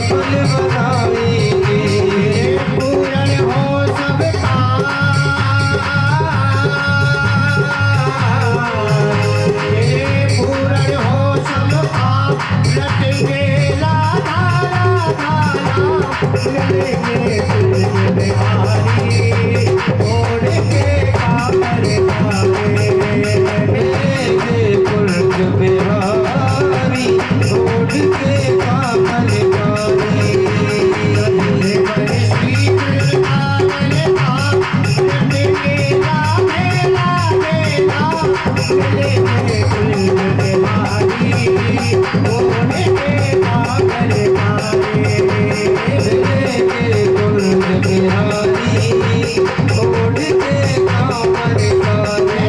सफल बनाएंगे। पूर्ण हो सब काम, पूर्ण हो सब काम, रटेंगे राधा राधा राम, मिलेंगे तुझ बिहारी, छोड़ के काबर खाए, मिलेंगे तुझ बिहारी, छोड़ के काबर खाए। श्री वृंदावन धाम, रटेंगे राधे राधे राम, मिलेंगे तुझ बिहारी, छोड़ के काबर खाए, मिलेंगे तुझ बिहारी, छोड़ के काबर खाए।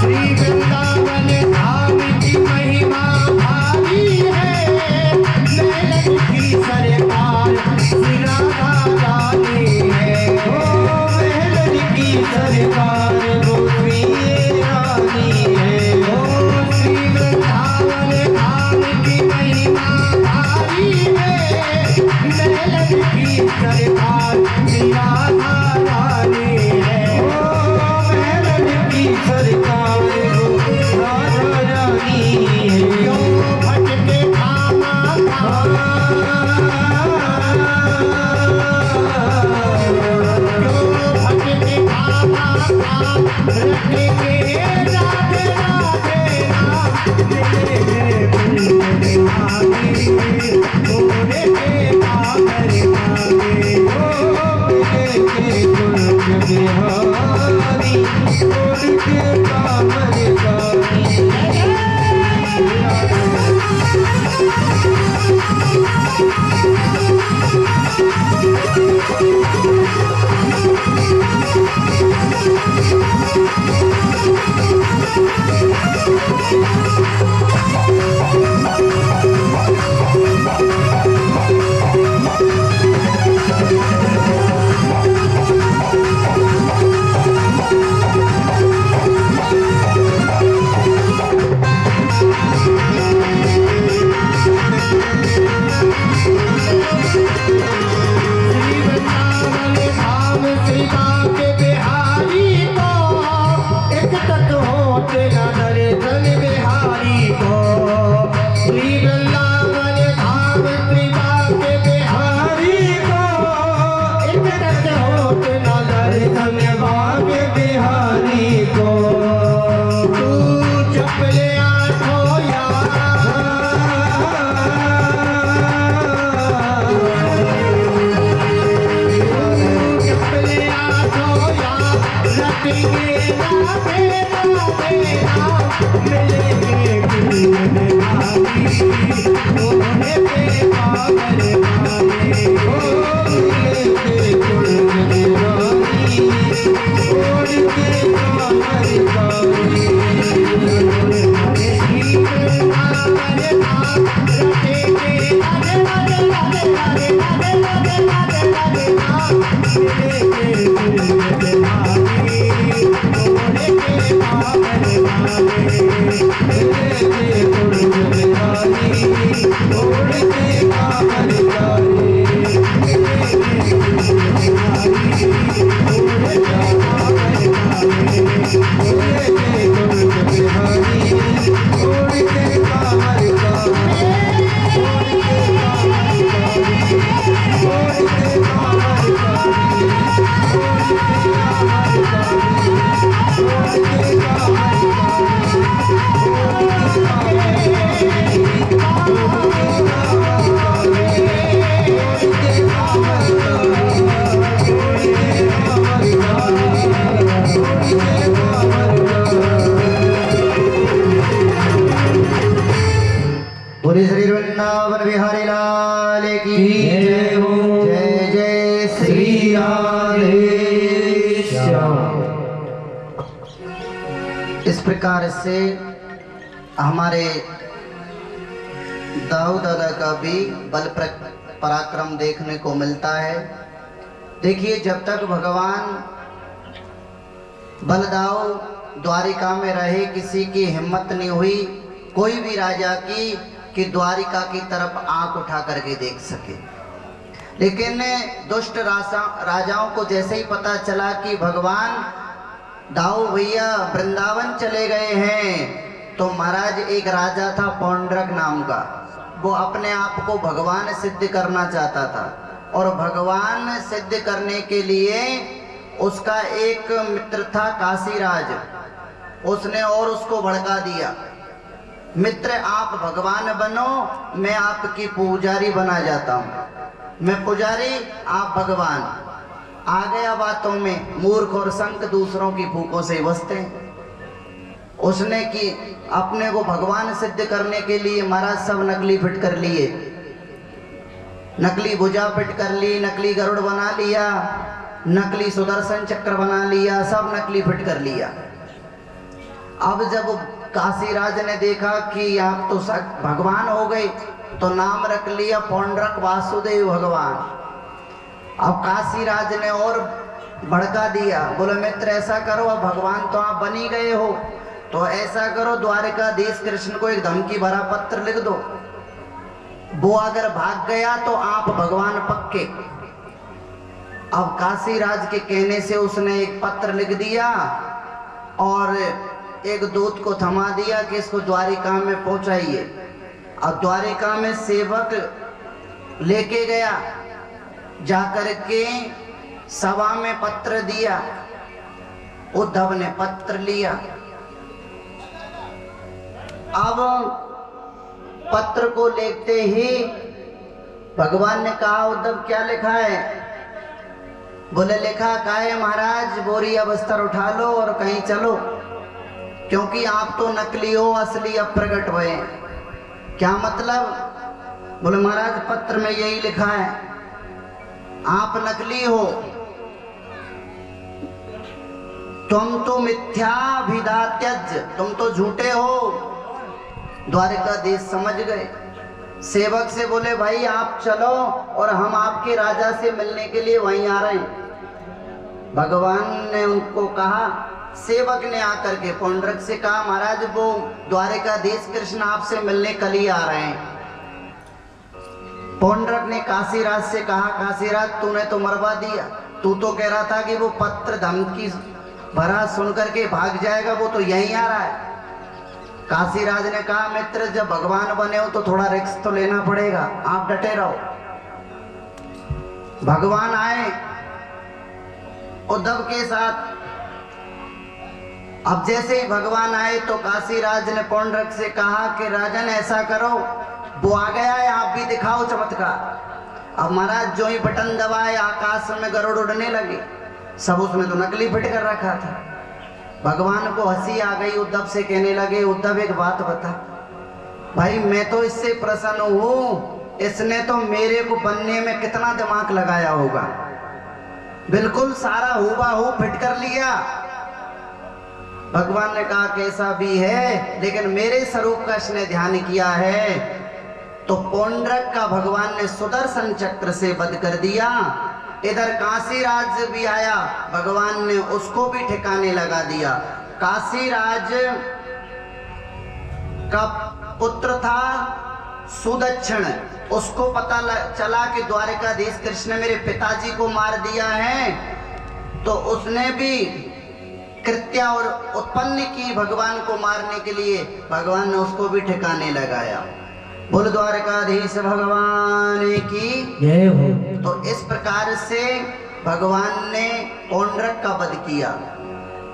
श्री वृंदावन धाम की महिमा भारी है, लैलन की सरकार श्री राधा रानी है। ओ लैलन की सरकार वो श्री रानी है। ओ श्री वृंदावन धाम की महिमा भारी है, लैलन की सरकार श्री राधा रानी है। ओ लैलन की सरकार वो राधा रानी है। क्यों भटके खामा खामा, क्यों भटके खामा खाम, रटेंगे राधे राधे राम, मिलेंगे तुझ बिहारी, छोड़ के काबर खाए, ओ मिलेंगे तुझ बिहारी, छोड़ के काबर खाए। Thank you. इस प्रकार से हमारे दाऊ दादा का भी बल पराक्रम देखने को मिलता है। देखिए, जब तक भगवान बलदाऊ द्वारिका में रहे, किसी की हिम्मत नहीं हुई कोई भी राजा की कि द्वारिका की तरफ आंख उठा करके देख सके। लेकिन दुष्ट राजाओं को जैसे ही पता चला कि भगवान दाऊ भैया वृंदावन चले गए हैं, तो महाराज एक राजा था पौंड्रक नाम का, वो अपने आप को भगवान सिद्ध करना चाहता था। और भगवान सिद्ध करने के लिए उसका एक मित्र था काशीराज, उसने और उसको भड़का दिया, मित्र आप भगवान बनो, मैं आपकी पुजारी बना जाता हूँ, मैं पुजारी आप भगवान। आ गया बातों में, मूर्ख और संक दूसरों की फूकों से बसते हैं। उसने कि अपने को भगवान सिद्ध करने के लिए महाराज सब नकली फिट कर लिए, नकली भुजा फिट कर ली, नकली गरुड़ बना लिया, नकली सुदर्शन चक्र बना लिया, सब नकली फिट कर लिया। अब जब काशीराज ने देखा कि आप तो भगवान हो गए, तो नाम रख लिया पौंड्रक वासुदेव भगवान। अब काशीराज ने और भड़का दिया, बोले मित्र ऐसा करो, अब भगवान तो आप बन ही गए हो, तो ऐसा करो द्वारिकाधीश कृष्ण को एक धमकी भरा पत्र लिख दो, वो अगर भाग गया तो आप भगवान पक्के। अब काशीराज के कहने से उसने एक पत्र लिख दिया और एक दूत को थमा दिया कि इसको द्वारिका में पहुंचाइए। अब द्वारिका में सेवक लेके गया, जाकर के सभा में पत्र दिया। उद्धव ने पत्र लिया। अब पत्र को लेते ही भगवान ने कहा, उद्धव क्या लिखा है? बोले लिखा का है महाराज, बोरी बस्तर उठा लो और कहीं चलो, क्योंकि आप तो नकली हो, असली अब प्रकट हुए। क्या मतलब? बोले महाराज पत्र में यही लिखा है, आप नकली हो, तुम तो मिथ्याभिधात्यज, तुम तो झूठे हो। द्वारिकाधीश समझ गए। सेवक से बोले भाई आप चलो और हम आपके राजा से मिलने के लिए वहीं आ रहे हैं। भगवान ने उनको कहा, सेवक ने आकर के पौंड्रक से कहा महाराज वो द्वारिकाधीश कृष्ण आपसे मिलने कल ही आ रहे हैं। पौंड्रक ने काशीराज से कहा, काशीराज तूने तो मरवा दिया, तू तो कह रहा था कि वो पत्र धमकी भरा सुनकर के भाग जाएगा, वो तो यहीं आ रहा है। काशीराज ने कहा मित्र जब भगवान बने हो तो थोड़ा रिस्क तो लेना पड़ेगा, आप डटे रहो। भगवान आए उद्धव के साथ। अब जैसे ही भगवान आए तो काशीराज ने पौंड्रक से कहा कि राजन ऐसा करो, वो आ गया है, आप भी दिखाओ चमत्कार। अब महाराज जो ही बटन दबाए आकाश में गरुड़ उड़ने लगे, सब उसमें तो नकली फिट कर रखा था। भगवान को हंसी आ गई, उद्धव से कहने लगे उद्धव एक बात बता, भाई मैं तो इससे प्रसन्न हूं, इसने तो मेरे को बनने में कितना दिमाग लगाया होगा, बिल्कुल सारा हूबहू फिट कर लिया। भगवान ने कहा कैसा भी है, लेकिन मेरे स्वरूप का इसने ध्यान किया है। तो पौंड्रक का भगवान ने सुदर्शन चक्र से वध कर दिया। इधर काशीराज भी आया, भगवान ने उसको भी ठिकाने लगा दिया। काशीराज का पुत्र था सुदक्षिण, उसको पता चला कि द्वारिकाधीश कृष्ण ने मेरे पिताजी को मार दिया है, तो उसने भी कृत्या और उत्पन्न की भगवान को मारने के लिए। भगवान ने उसको भी ठिकाने लगाया। बोल द्वारकाधीश भगवान की जय हो। तो इस प्रकार से भगवान ने पौंड्रक का वध किया।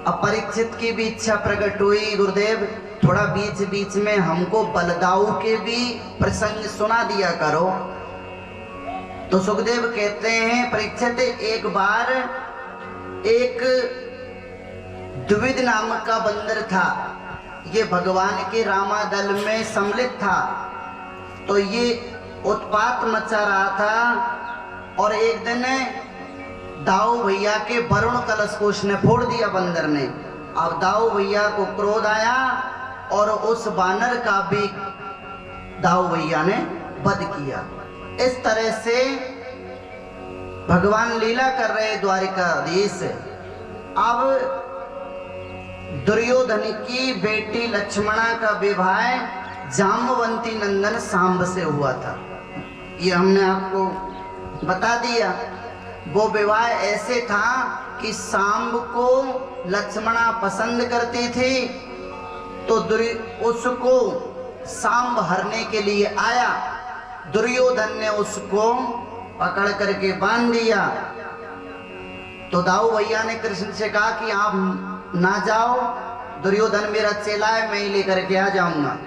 अब परीक्षित की भी इच्छा प्रकट हुई, गुरुदेव थोड़ा बीच बीच में हमको बलदाऊ के भी प्रसंग सुना दिया करो। तो सुखदेव कहते हैं परीक्षित एक बार एक द्विविद नामक का बंदर था, ये भगवान के रामादल में सम्मिलित था। तो ये उत्पात मचा रहा था और एक दिन दाऊ भैया के वरुण कलश को उसने फोड़ दिया बंदर ने। अब दाऊ भैया को क्रोध आया और उस बानर का भी दाऊ भैया ने वध किया। इस तरह से भगवान लीला कर रहे द्वारिकाधीश। अब दुर्योधन की बेटी लक्ष्मणा का विवाह जाम्बवंती नंदन सांब से हुआ था। ये हमने आपको बता दिया। वो विवाह ऐसे था कि सांब को लक्ष्मणा पसंद करती थी, तो उसको सांब हरने के लिए आया। दुर्योधन ने उसको पकड़ करके बांध दिया। तो दाऊ भैया ने कृष्ण से कहा कि आप ना जाओ, दुर्योधन मेरा चेला है, मैं ही लेकर के आ जाऊंगा।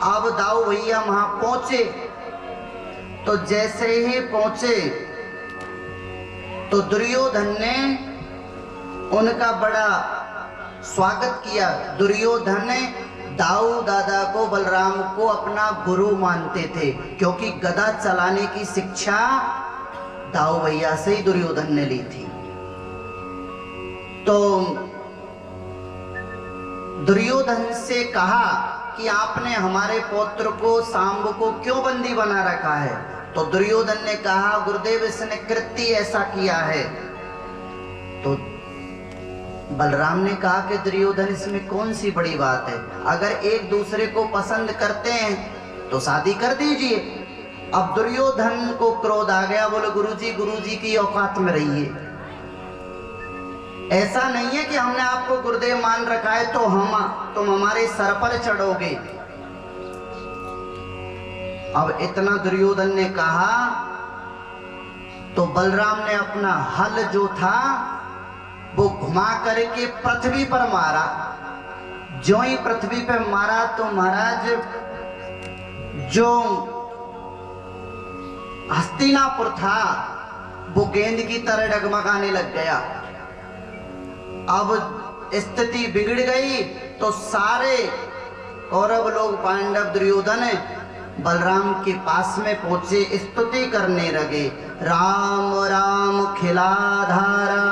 अब दाऊ भैया वहां पहुंचे, तो जैसे ही पहुंचे तो दुर्योधन ने उनका बड़ा स्वागत किया। दुर्योधन ने दाऊ दादा को, बलराम को अपना गुरु मानते थे, क्योंकि गदा चलाने की शिक्षा दाऊ भैया से ही दुर्योधन ने ली थी। तो दुर्योधन से कहा कि आपने हमारे पौत्र को सांब को क्यों बंदी बना रखा है? तो दुर्योधन ने कहा, गुरुदेव इसने कृत्य ऐसा किया है। तो बलराम ने कहा कि दुर्योधन इसमें कौन सी बड़ी बात है, अगर एक दूसरे को पसंद करते हैं तो शादी कर दीजिए। अब दुर्योधन को क्रोध आ गया, बोले गुरुजी की औकात में रहिए। ऐसा नहीं है कि हमने आपको गुरुदेव मान रखा है तो तुम हमारे सर पर चढ़ोगे। अब इतना दुर्योधन ने कहा तो बलराम ने अपना हल जो था वो घुमा करके पृथ्वी पर मारा। जो ही पृथ्वी पर मारा तो महाराज जो हस्तिनापुर था वो गेंद की तरह डगमगाने लग गया। अब स्थिति बिगड़ गई तो सारे कौरव लोग, पांडव, दुर्योधन बलराम के पास में पहुंचे, स्तुति करने लगे। राम राम खिलाधारा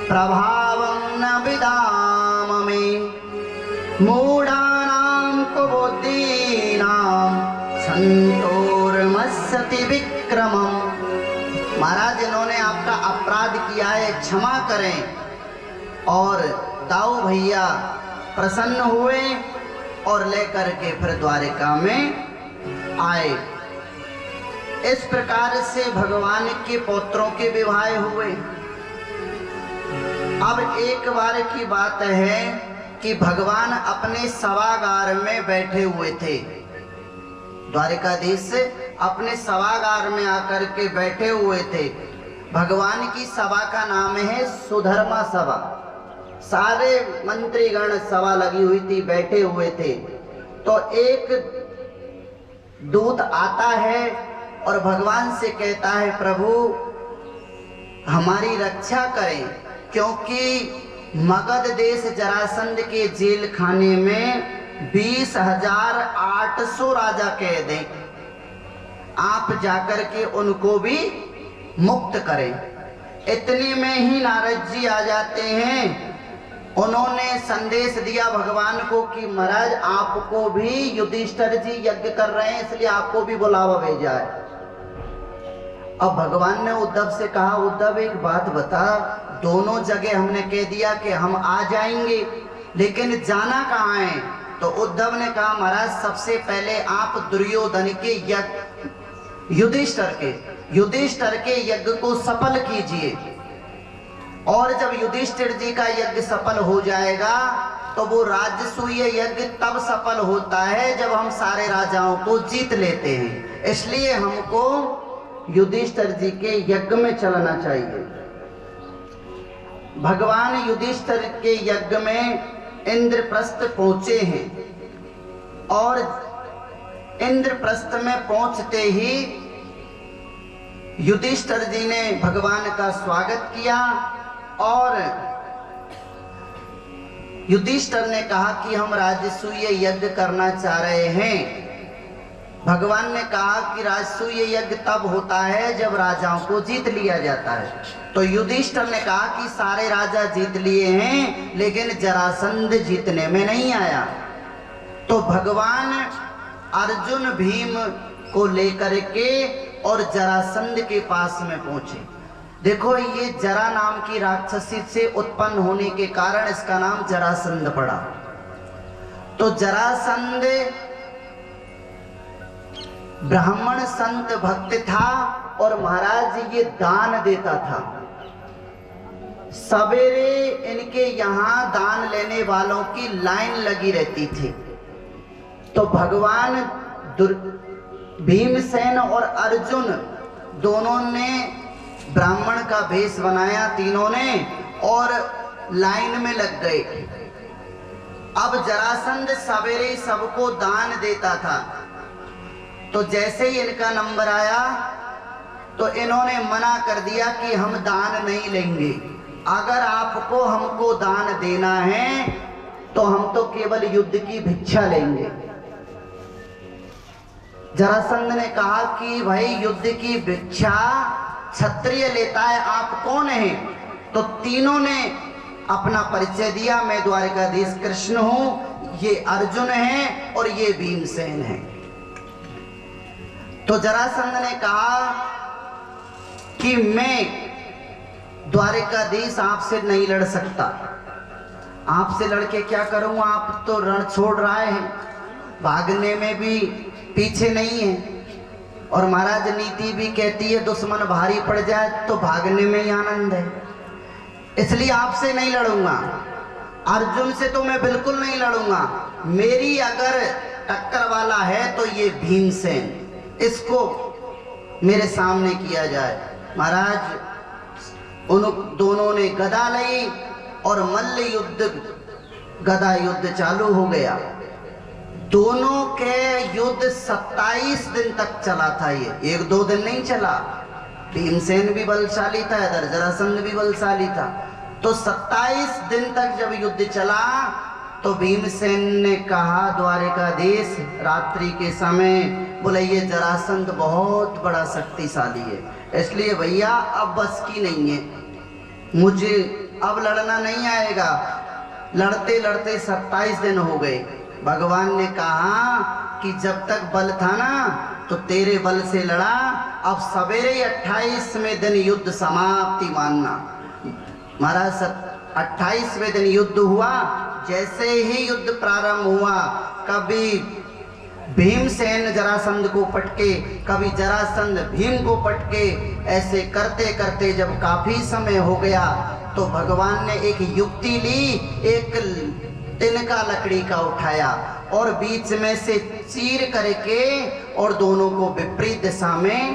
प्रभावं न विदाम में मूढ़ानां कुबुद्धीनां संतोर्मस्यति विक्रमम्। महाराज इन्होंने आपका अपराध किया है, क्षमा करें। और दाऊ भैया प्रसन्न हुए और लेकर के फिर द्वारिका में आए। इस प्रकार से भगवान के पौत्रों के विवाह हुए। अब एक बार की बात है कि भगवान अपने सभागार में बैठे हुए थे। द्वारिकाधीश अपने सभागार में आकर के बैठे हुए थे। भगवान की सभा का नाम है सुधर्मा सभा। सारे मंत्रीगण सभा लगी हुई थी, बैठे हुए थे। तो एक दूत आता है और भगवान से कहता है, प्रभु हमारी रक्षा करें, क्योंकि मगध देश जरासंध के जेल खाने में 20,800 राजा कैद हैं। आप जाकर के उनको भी मुक्त करें। इतने में ही नारद जी आ जाते हैं। उन्होंने संदेश दिया भगवान को कि महाराज आपको भी युधिष्ठिर जी यज्ञ कर रहे हैं, इसलिए आपको भी बुलावा भेजा है। अब भगवान ने उद्धव से कहा, उद्धव एक बात बता, दोनों जगह हमने कह दिया कि हम आ जाएंगे, लेकिन जाना कहाँ है? तो उद्धव ने कहा, महाराज सबसे पहले आप दुर्योधन के यज्ञ, युधिष्ठिर के यज्ञ को सफल कीजिए। और जब युधिष्ठिर जी का यज्ञ सफल हो जाएगा तो वो राजसूय यज्ञ तब सफल होता है जब हम सारे राजाओं को जीत लेते हैं। इसलिए हमको युधिष्ठिर जी के यज्ञ में चलना चाहिए। भगवान युधिष्ठिर के यज्ञ में इंद्रप्रस्थ पहुंचे हैं और इंद्रप्रस्थ में पहुंचते ही युधिष्ठिर जी ने भगवान का स्वागत किया और युधिष्ठिर ने कहा कि हम राजसूय यज्ञ करना चाह रहे हैं। भगवान ने कहा कि राजसूय यज्ञ तब होता है जब राजाओं को जीत लिया जाता है। तो युधिष्ठिर ने कहा कि सारे राजा जीत लिए हैं लेकिन जरासंध जीतने में नहीं आया। तो भगवान अर्जुन भीम को लेकर के और जरासंध के पास में पहुंचे। देखो ये जरा नाम की राक्षसी से उत्पन्न होने के कारण इसका नाम जरासंध पड़ा। तो जरासंध ब्राह्मण संत भक्त था और महाराज ये दान देता था। सवेरे इनके यहाँ दान लेने वालों की लाइन लगी रहती थी। तो भगवान भीमसेन और अर्जुन दोनों ने ब्राह्मण का भेष बनाया, तीनों ने, और लाइन में लग गए। अब जरासंध सवेरे सबको दान देता था। तो जैसे ही इनका नंबर आया तो इन्होंने मना कर दिया कि हम दान नहीं लेंगे। अगर आपको हमको दान देना है तो हम तो केवल युद्ध की भिक्षा लेंगे। जरासंध ने कहा कि भाई युद्ध की भिक्षा क्षत्रिय लेता है, आप कौन हैं? तो तीनों ने अपना परिचय दिया, मैं द्वारकाधीश कृष्ण हूं, ये अर्जुन हैं और ये भीमसेन हैं। तो जरासंध ने कहा कि मैं द्वारकाधीश आपसे नहीं लड़ सकता, आपसे लड़के क्या करूं, आप तो रण छोड़ रहे हैं, भागने में भी पीछे नहीं है। और महाराज नीति भी कहती है दुश्मन भारी पड़ जाए तो भागने में ही आनंद है, इसलिए आपसे नहीं लड़ूंगा। अर्जुन से तो मैं बिल्कुल नहीं लड़ूंगा। मेरी अगर टक्कर वाला है तो ये भीमसेन, इसको मेरे सामने किया जाए। महाराज उन दोनों ने गदा ली और मल्ल युद्ध, गदा युद्ध चालू हो गया। दोनों के युद्ध 27 दिन तक चला था। ये 1-2 दिन नहीं चला। भीमसेन भी बलशाली था, इधर जरासंध भी बलशाली था। तो 27 दिन तक जब युद्ध चला तो भीमसेन ने कहा द्वारकाधीश रात्रि के समय, बोले ये जरासंध बहुत बड़ा शक्तिशाली है, इसलिए भैया अब बस की नहीं है, मुझे अब लड़ना नहीं आएगा। लड़ते लड़ते 27 दिन हो गए। भगवान ने कहा कि जब तक बल था ना तो तेरे बल से लड़ा, अब सवेरे 28वें दिन युद्ध समाप्ति मानना। महाराज 28वें दिन युद्ध हुआ। जैसे ही युद्ध प्रारंभ हुआ, कभी भीमसेन जरासंध को पटके, कभी जरासंध भीम को पटके, ऐसे करते करते जब काफी समय हो गया तो भगवान ने एक युक्ति ली, एक तिनका लकड़ी का उठाया और बीच में से चीर करके और दोनों को विपरीत दिशा में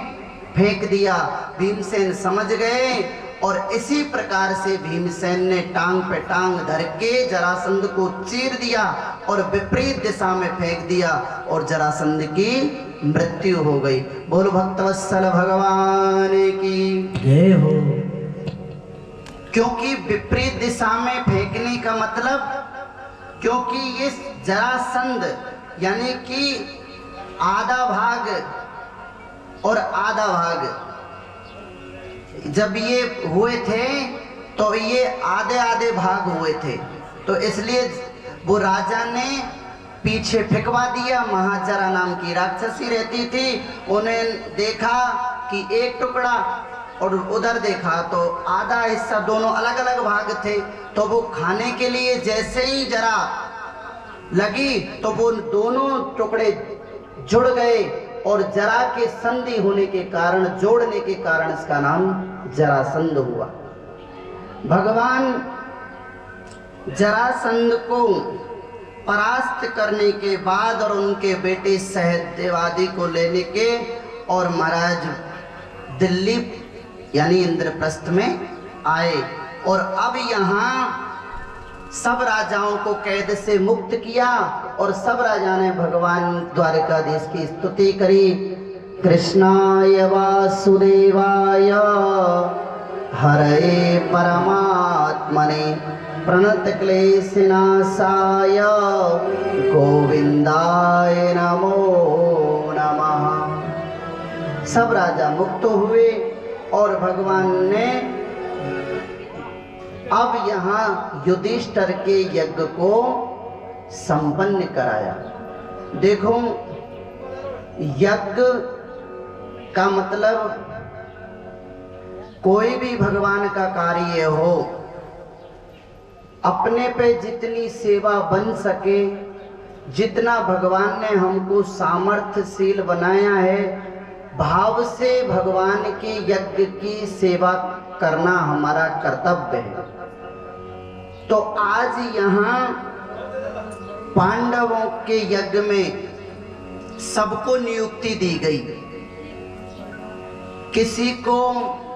फेंक दिया। भीमसेन समझ गए और इसी प्रकार से भीमसेन ने टांग पे टांग धर के जरासंध को चीर दिया और विपरीत दिशा में फेंक दिया और जरासंध की मृत्यु हो गई। बोल भक्तवत्सल भगवान की जय हो। क्योंकि विपरीत दिशा में फेंकने का मतलब, क्योंकि ये जरासंध यानी कि आधा भाग और आधा भाग जब ये हुए थे तो ये आधे आधे भाग हुए थे। तो इसलिए वो राजा ने पीछे फेंकवा दिया। महाजरा नाम की राक्षसी रहती थी, उन्हें देखा कि एक टुकड़ा और उधर देखा तो आधा हिस्सा, दोनों अलग अलग भाग थे। तो वो खाने के लिए जैसे ही जरा लगी तो वो दोनों टुकड़े जुड़ गए और जरा के संधि होने के कारण, जोड़ने के कारण इसका नाम जरासंध हुआ। भगवान जरासंध को परास्त करने के बाद और उनके बेटे सहदेवादि को लेने के और महाराज दिल्ली यानी इंद्रप्रस्थ में आए और अब यहाँ सब राजाओं को कैद से मुक्त किया और सब राजा ने भगवान द्वारकाधीश की स्तुति करी। कृष्णाय वासुदेवाय हरे परमात्मने प्रणत क्लेशनाशाय गोविंदाय नमो नमः। नमः। सब राजा मुक्त हुए और भगवान ने अब यहाँ युधिष्ठिर के यज्ञ को संपन्न कराया। देखो, यज्ञ का मतलब कोई भी भगवान का कार्य हो, अपने पे जितनी सेवा बन सके, जितना भगवान ने हमको सामर्थ्यशील बनाया है, भाव से भगवान के यज्ञ की सेवा करना हमारा कर्तव्य है। तो आज यहाँ पांडवों के यज्ञ में सबको नियुक्ति दी गई। किसी को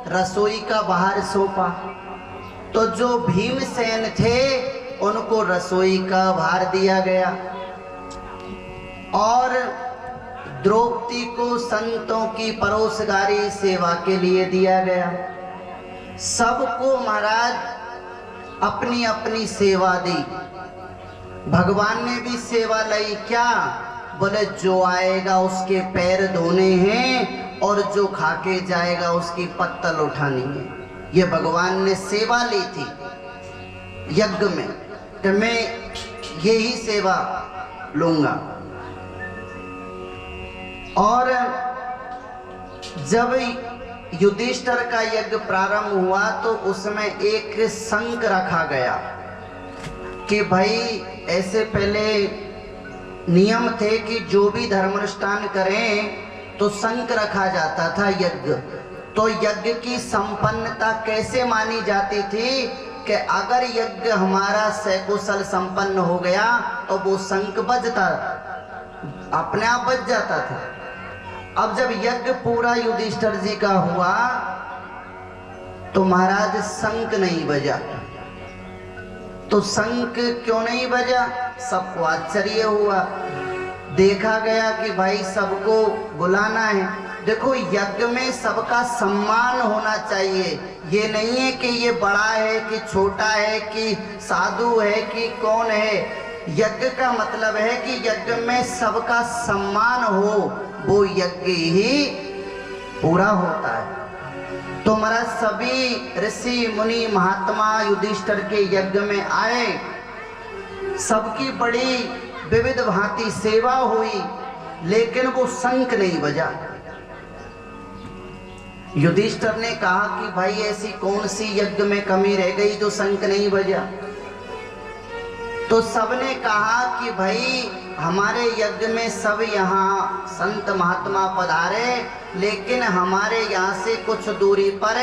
रसोई का भार सौंपा, तो जो भीमसेन थे उनको रसोई का भार दिया गया, और द्रौपदी को संतों की परोसगारी सेवा के लिए दिया गया। सबको महाराज अपनी अपनी सेवा दी। भगवान ने भी सेवा ली। क्या बोले, जो आएगा उसके पैर धोने हैं और जो खाके जाएगा उसकी पत्तल उठानी है। ये भगवान ने सेवा ली थी यज्ञ में, कि मैं यही सेवा लूंगा। और जब युधिष्ठिर का यज्ञ प्रारंभ हुआ तो उसमें एक शंख रखा गया कि भाई, ऐसे पहले नियम थे कि जो भी धर्मानुष्ठान करें तो शंख रखा जाता था यज्ञ। तो यज्ञ की संपन्नता कैसे मानी जाती थी कि अगर यज्ञ हमारा सकुशल संपन्न हो गया तो वो शंख बजता, अपने आप बज जाता था। अब जब यज्ञ पूरा युधिष्ठिर जी का हुआ तो महाराज शंख नहीं बजा। तो शंख क्यों नहीं बजा, सबको आश्चर्य हुआ। देखा गया कि भाई सबको बुलाना है। देखो, यज्ञ में सबका सम्मान होना चाहिए। ये नहीं है कि ये बड़ा है कि छोटा है कि साधु है कि कौन है। यज्ञ का मतलब है कि यज्ञ में सबका सम्मान हो, वो यज्ञ ही पूरा होता है। तो महाराज सभी ऋषि मुनि महात्मा युधिष्ठिर के यज्ञ में आए। सबकी बड़ी विविध भांति सेवा हुई, लेकिन वो शंख नहीं बजा। युधिष्ठिर ने कहा कि भाई, ऐसी कौन सी यज्ञ में कमी रह गई जो शंख नहीं बजा। तो सबने कहा कि भाई, हमारे यज्ञ में सब यहाँ संत महात्मा पधारे, लेकिन हमारे यहाँ से कुछ दूरी पर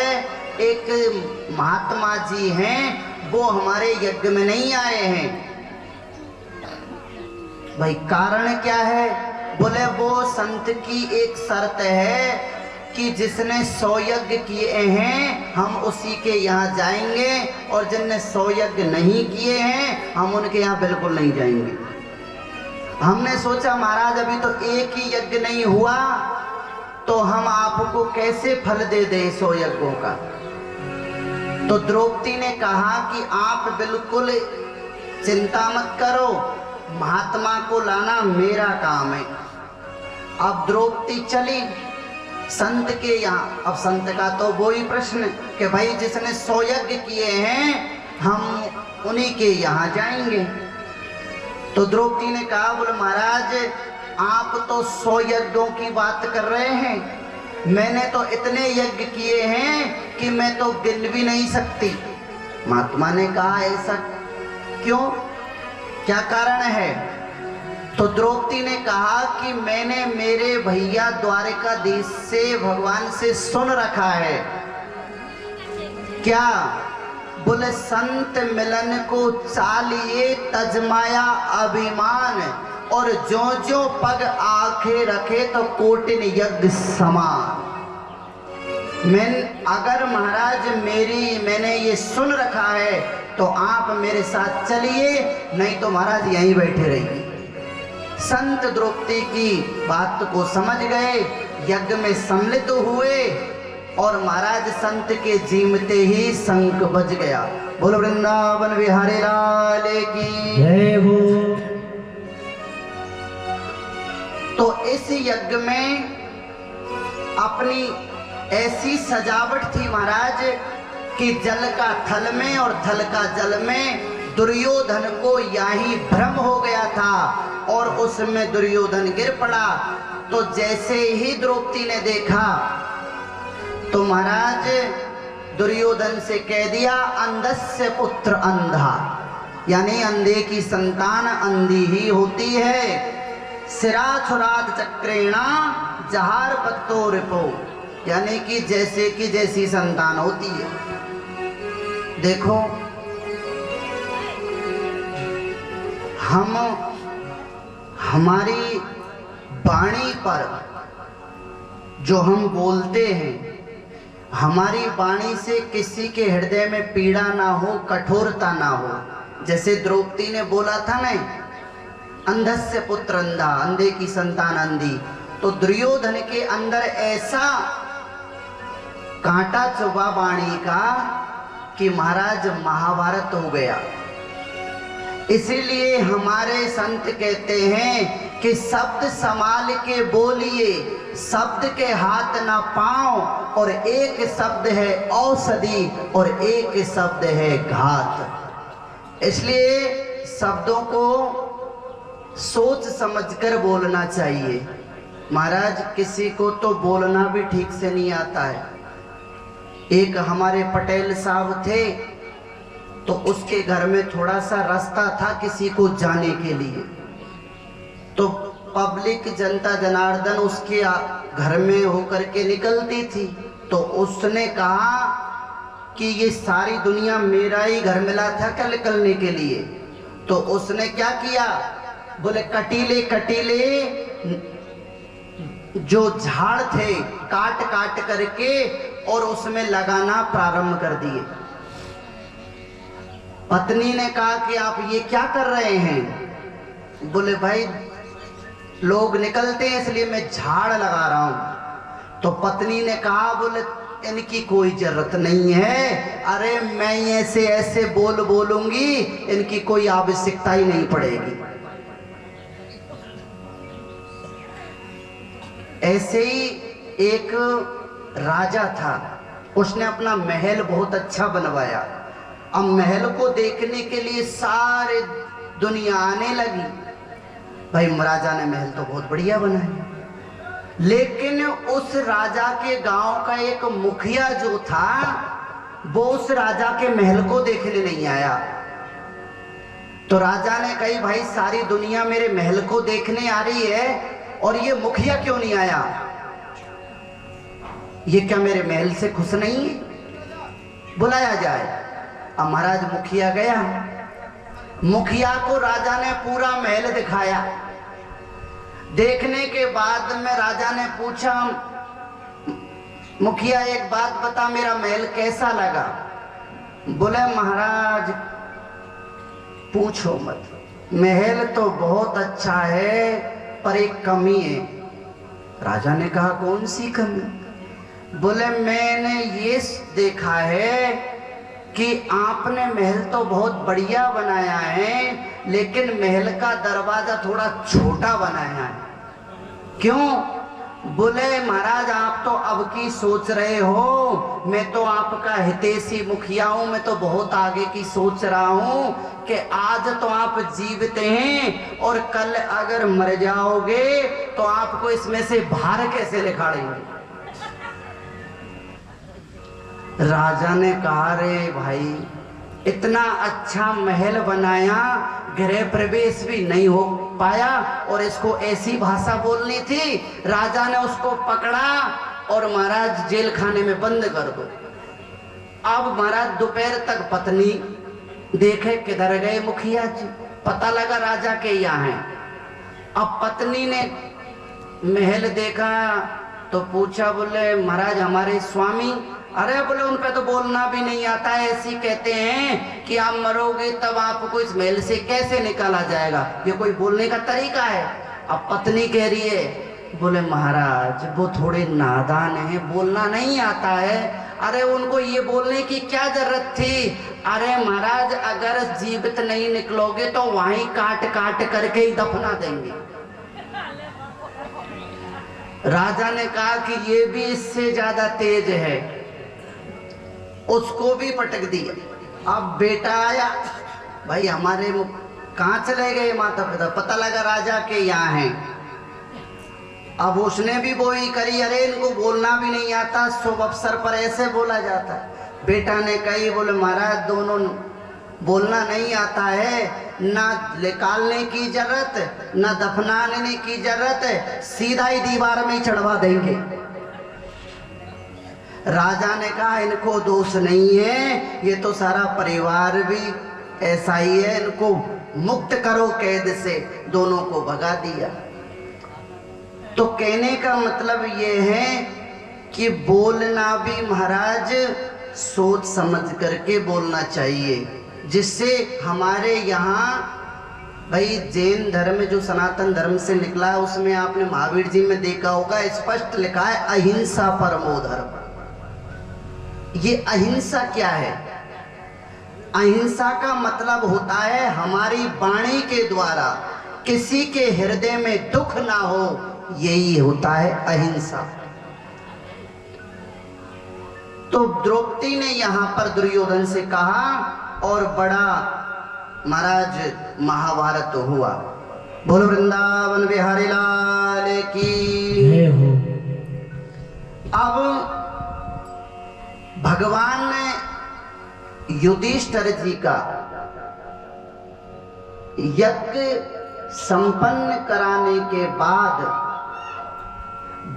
एक महात्मा जी हैं, वो हमारे यज्ञ में नहीं आए हैं। भाई कारण क्या है? बोले, वो संत की एक शर्त है कि जिसने 100 यज्ञ किए हैं हम उसी के यहाँ जाएंगे, और जिनने 100 यज्ञ नहीं किए हैं हम उनके यहाँ बिल्कुल नहीं जाएंगे। हमने सोचा महाराज, अभी तो एक ही यज्ञ नहीं हुआ तो हम आपको कैसे फल दे दें 100 यज्ञों का। तो द्रौपदी ने कहा कि आप बिल्कुल चिंता मत करो, महात्मा को लाना मेरा काम है। अब द्रौपदी चली संत के यहाँ। अब संत का तो वही प्रश्न कि भाई, जिसने 100 यज्ञ किए हैं हम उन्हीं के यहाँ जाएंगे। तो द्रौपदी ने कहा, बोले महाराज, आप तो 100 यज्ञों की बात कर रहे हैं, मैंने तो इतने यज्ञ किए हैं कि मैं तो गिन भी नहीं सकती। महात्मा ने कहा, ऐसा क्यों, क्या कारण है? तो द्रौपदी ने कहा कि मैंने मेरे भैया द्वारिकाधीश से भगवान से सुन रखा है। क्या? बोले, संत मिलन को चालिए तजमाया अभिमान, और जो जो पग आंखें रखे तो कोटिन यज्ञ समान। अगर महाराज मैंने ये सुन रखा है तो आप मेरे साथ चलिए, नहीं तो महाराज यहीं बैठे रहिए। संत द्रौपदी की बात को समझ गए, यज्ञ में सम्मिलित हुए, और महाराज संत के जीमते ही शंख बज गया। बोलो वृंदावन बिहारी लाल की जय हो। तो तो इस यज्ञ में अपनी ऐसी सजावट थी महाराज कि जल का थल में और थल का जल में दुर्योधन को यही भ्रम हो गया था और उसमें दुर्योधन गिर पड़ा। तो जैसे ही द्रौपदी ने देखा तो महाराज दुर्योधन से कह दिया, अंधस्य पुत्र अंधा, यानी अंधे की संतान अंधी ही होती है। सिरा छुराद चक्रेणा जहार पत्तो रिपो, यानी कि जैसे की जैसी संतान होती है। देखो हम हमारी वाणी पर जो हम बोलते हैं, हमारी वाणी से किसी के हृदय में पीड़ा ना हो, कठोरता ना हो। जैसे द्रौपदी ने बोला था ना, अंधस्य पुत्र अंधा, अंधे की संतान अंधी, तो दुर्योधन के अंदर ऐसा कांटा चुभा वाणी का कि महाराज महाभारत हो गया। इसीलिए हमारे संत कहते हैं कि शब्द संभाल के बोलिए, शब्द के हाथ ना पांव, और एक शब्द है औषधि और एक शब्द है घात। इसलिए शब्दों को सोच समझकर बोलना चाहिए। महाराज किसी को तो बोलना भी ठीक से नहीं आता है। एक हमारे पटेल साहब थे, तो उसके घर में थोड़ा सा रास्ता था किसी को जाने के लिए, तो पब्लिक जनता जनार्दन उसके घर में होकर के निकलती थी। तो उसने कहा कि ये सारी दुनिया मेरा ही घर मिला था क्या निकलने के लिए। तो उसने क्या किया, बोले कटीले कटीले जो झाड़ थे काट काट करके और उसमें लगाना प्रारंभ कर दिए। पत्नी ने कहा कि आप ये क्या कर रहे हैं। बोले भाई लोग निकलते हैं इसलिए मैं झाड़ लगा रहा हूं। तो पत्नी ने कहा, बोले इनकी कोई जरूरत नहीं है, अरे मैं ऐसे ऐसे बोलूंगी, इनकी कोई आवश्यकता ही नहीं पड़ेगी। ऐसे ही एक राजा था, उसने अपना महल बहुत अच्छा बनवाया। अब महल को देखने के लिए सारे दुनिया आने लगी। भाई राजा ने महल तो बहुत बढ़िया बनाया, लेकिन उस राजा के गांव का एक मुखिया जो था वो उस राजा के महल को देखने नहीं आया। तो राजा ने कही, भाई सारी दुनिया मेरे महल को देखने आ रही है और ये मुखिया क्यों नहीं आया, ये क्या मेरे महल से खुश नहीं है, बुलाया जाए। अब महाराज मुखिया गया, मुखिया को राजा ने पूरा महल दिखाया। देखने के बाद में राजा ने पूछा, मुखिया एक बात बता, मेरा महल कैसा लगा। बोले महाराज पूछो मत, महल तो बहुत अच्छा है पर एक कमी है। राजा ने कहा कौन सी कमी। बोले मैंने ये देखा है कि आपने महल तो बहुत बढ़िया बनाया है, लेकिन महल का दरवाजा थोड़ा छोटा बनाया है। क्यों। बोले महाराज आप तो अब की सोच रहे हो, मैं तो आपका हितैषी मुखिया हूं, मैं तो बहुत आगे की सोच रहा हूं कि आज तो आप जीवित हैं और कल अगर मर जाओगे तो आपको इसमें से बाहर कैसे निकालेंगे। राजा ने कहा, रे भाई इतना अच्छा महल बनाया, गृह प्रवेश भी नहीं हो पाया और इसको ऐसी भाषा बोलनी थी। राजा ने उसको पकड़ा और महाराज जेल खाने में बंद कर दो। अब महाराज दोपहर तक पत्नी देखे किधर गए मुखिया जी, पता लगा राजा के यहाँ हैं। अब पत्नी ने महल देखा तो पूछा, बोले महाराज हमारे स्वामी। अरे बोले उन पे तो बोलना भी नहीं आता है, ऐसी कहते हैं कि आप मरोगे तब आपको इस महल से कैसे निकाला जाएगा, ये कोई बोलने का तरीका है। अब पत्नी कह रही है, बोले महाराज वो थोड़े नादान हैं, बोलना नहीं आता है। अरे उनको ये बोलने की क्या जरूरत थी। अरे महाराज अगर जीवित नहीं निकलोगे तो वहीं काट काट करके ही दफना देंगे। राजा ने कहा कि ये भी इससे ज्यादा तेज है, उसको भी पटक दिया। अब बेटा आया, भाई हमारे कहाँ चले गए माता पिता, पता लगा राजा के यहाँ हैं। अब उसने भी वही करी, अरे इनको बोलना भी नहीं आता, शुभ अवसर पर ऐसे बोला जाता है। बेटा ने कही, बोले महाराज दोनों बोलना नहीं आता है, ना निकालने की जरूरत ना दफनाने की जरूरत, सीधा ही दीवार में ही चढ़वा देंगे। राजा ने कहा इनको दोष नहीं है, ये तो सारा परिवार भी ऐसा ही है, इनको मुक्त करो कैद से। दोनों को भगा दिया। तो कहने का मतलब ये है कि बोलना भी महाराज सोच समझ करके बोलना चाहिए, जिससे हमारे यहाँ भाई जैन धर्म जो सनातन धर्म से निकला है, उसमें आपने महावीर जी में देखा होगा स्पष्ट लिखा है अहिंसा परमो धर्म। ये अहिंसा क्या है? अहिंसा का मतलब होता है हमारी वाणी के द्वारा किसी के हृदय में दुख ना हो, यही होता है अहिंसा। तो द्रौपदी ने यहां पर दुर्योधन से कहा और बड़ा महाराज महाभारत हुआ। बोलो वृंदावन बिहारी लाल की। अब भगवान ने युधिष्ठिर जी का यज्ञ संपन्न कराने के बाद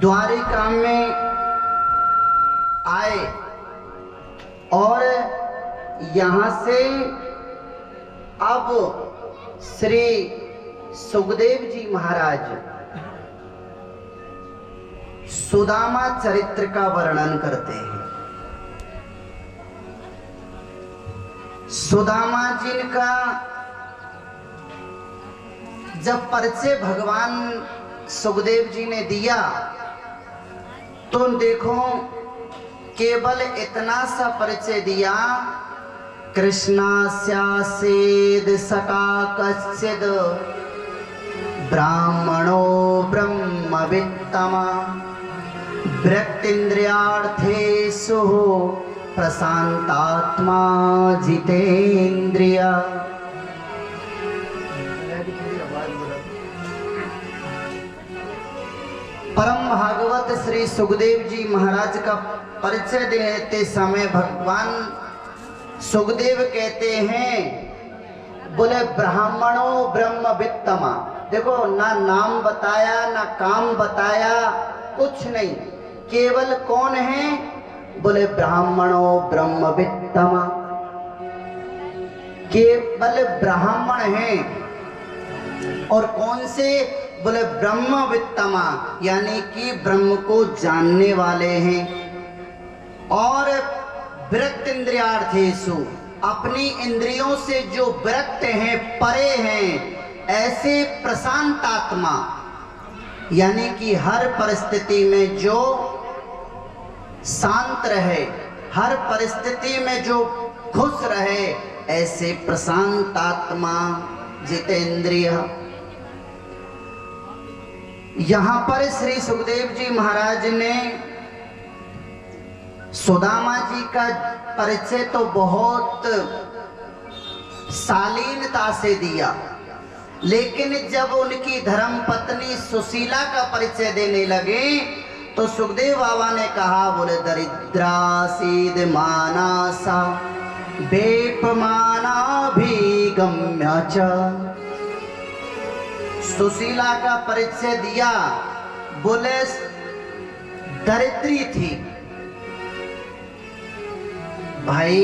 द्वारिका में आए और यहां से अब श्री सुखदेव जी महाराज सुदामा चरित्र का वर्णन करते हैं। सुदामा जी का जब परिचय भगवान सुखदेव जी ने दिया तो देखो केवल इतना सा परिचय दिया, कृष्णास्यासेद सका कश्चिद ब्राह्मणो ब्रह्मवित्तमा वृत्तिन्द्रियार्थेषु प्रशांतात्मा जितेन्द्रिय। परम भागवत श्री सुखदेव जी महाराज का परिचय देते समय भगवान सुखदेव कहते हैं, बोले ब्राह्मणों ब्रह्मवित्तमा। देखो ना नाम बताया ना काम बताया, कुछ नहीं, केवल कौन है? बोले ब्राह्मणों ब्रह्मवित्तमा, केवल ब्राह्मण हैं। और कौन से? बोले ब्रह्मवित्तमा, यानी कि ब्रह्म को जानने वाले हैं। और विरक्त इंद्रियार्थेषु, अपनी इंद्रियों से जो विरक्त हैं, परे हैं, ऐसे प्रशांत आत्मा, यानी कि हर परिस्थिति में जो शांत रहे, हर परिस्थिति में जो खुश रहे, ऐसे प्रशांत आत्मा जितेंद्रिय। यहां पर श्री सुखदेव जी महाराज ने सुदामा जी का परिचय तो बहुत शालीनता से दिया, लेकिन जब उनकी धर्म पत्नी सुशीला का परिचय देने लगे तो सुखदेव बाबा ने कहा, बोले दरिद्रासीद मानासा बेपमानाभिगम्य च। सुशीला का परिचय दिया, बोले दरिद्री थी। भाई